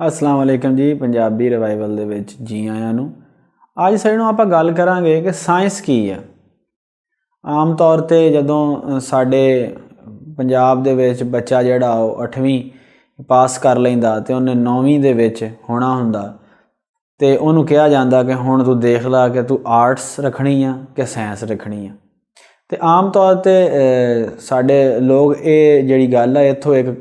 अस्सलाम वालेकुम जी। पंजाबी रिवाइवल दे विच जी आयां नूं। अज सानूं आपां गल करांगे कि साइंस की है। आम तौर ते जदों साडे पंजाब दे विच बच्चा जिहड़ा ओह 8वीं पास कर लैंदा ते उहने 9वीं दे विच होना हुंदा ते उहनूं कहा जांदा कि हुण तूं देख ला कि तूं आर्ट्स रखनी आ कि साइंस रखनी आ। ते आम तौर ते साडे लोग ये जिहड़ी गल है इत्थों एक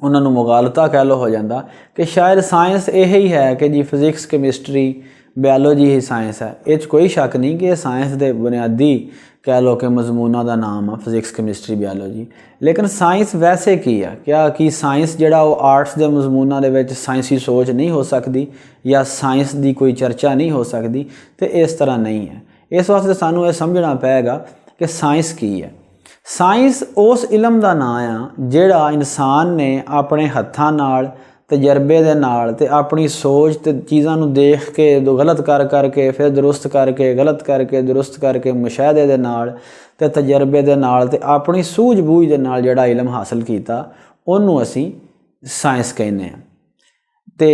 उन्होंने मुगालता कह लो हो जाता कि शायद साइंस यही है कि जी फिजिक्स कैमिस्ट्री बायोलॉजी ही साइंस है। इस कोई शक नहीं कि साइंस के बुनियादी कह लो कि मजमूनों का नाम है फिजिक्स कैमिस्ट्री बायोलॉजी। लेकिन साइंस वैसे की है क्या कि साइंस जिहड़ा वो आर्ट्स के मजमूनों के विच साइंसी सोच नहीं हो सकती या साइंस की कोई चर्चा नहीं हो सकती, तो इस तरह नहीं है। इस वास्ते सानू ये समझना पेगा कि साइंस की है। साइंस उस इलम का नाम आ जिहड़ा इंसान ने अपने हत्थां नाल तजर्बे दे नाल ते अपनी सोच ते चीज़ां नूं देख के गलत कर करके फिर दुरुस्त करके गलत करके दुरुस्त करके मुशाहदे दे नाल ते तजर्बे दे नाल ते अपनी सूझ बूझ दे नाल जिहड़ा इलम हासिल कीता उहनूं असीं साइंस कहने आ। ते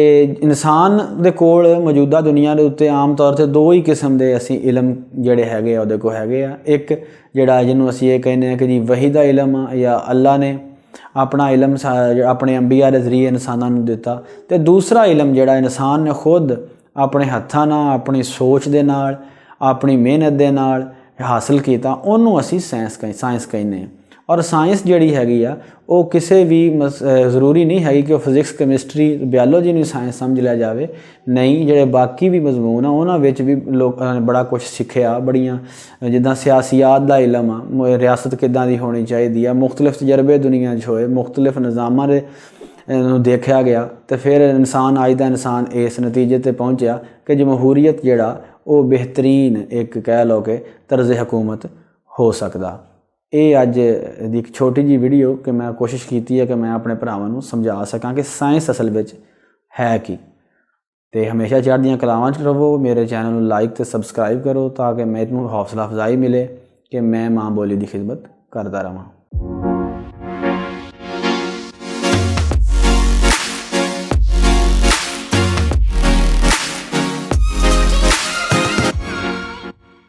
इंसान दे कोल मौजूदा दुनिया के उत्ते आम तौर ते दो ही किस्म के असी इलम जिहड़े हैगे उहदे कोल हैगे आ। एक जिहड़ा जिन्हों असी ये कहने कि जी वही दा इलम आ या अल्लाह ने अपना इलम अपने अंबिया के जरिए इंसानों नूं दिता। ते दूसरा इलम जिहड़ा इंसान ने खुद अपने हत्थां नाल अपनी सोच दे नाल अपनी मेहनत दे नाल हासिल कीता उहनूं असी साइंस कहने। और साइंस जिहड़ी हैगी आ वो किसी भी जरूरी नहीं है कि फिजिक्स कैमिस्ट्री बायोलॉजी नूं साइंस समझ लिया जाए। नहीं, जिहड़े बाकी भी मजमून आ उन्हां विच भी लोग बड़ा कुछ सीखिया, बड़ियां जिद्दां सियासियात दा इलम आ, रियासत किद्दां दी होनी चाहिदी आ, मुख्तलिफ तजर्बे दुनिया च होए, मुख्तलिफ निज़ामां दे देखा गया तो फिर इंसान अज दा इंसान इस नतीजे ते पहुँचा कि जमहूरीयत जिहड़ा वो बेहतरीन एक कह लो कि तर्ज हुकूमत हो सकदा। ये अज दी एक छोटी जी वीडियो कि मैं कोशिश की है कि मैं अपने भरावां नूं समझा सकां कि साइंस असल विच है की। ते हमेशा चढ़दियां कलावां च रवो। मेरे चैनल नूं लाइक ते सबसक्राइब करो ताकि मैनूं हौसला अफजाई मिले कि मैं माँ बोली की खिदमत करता रहां।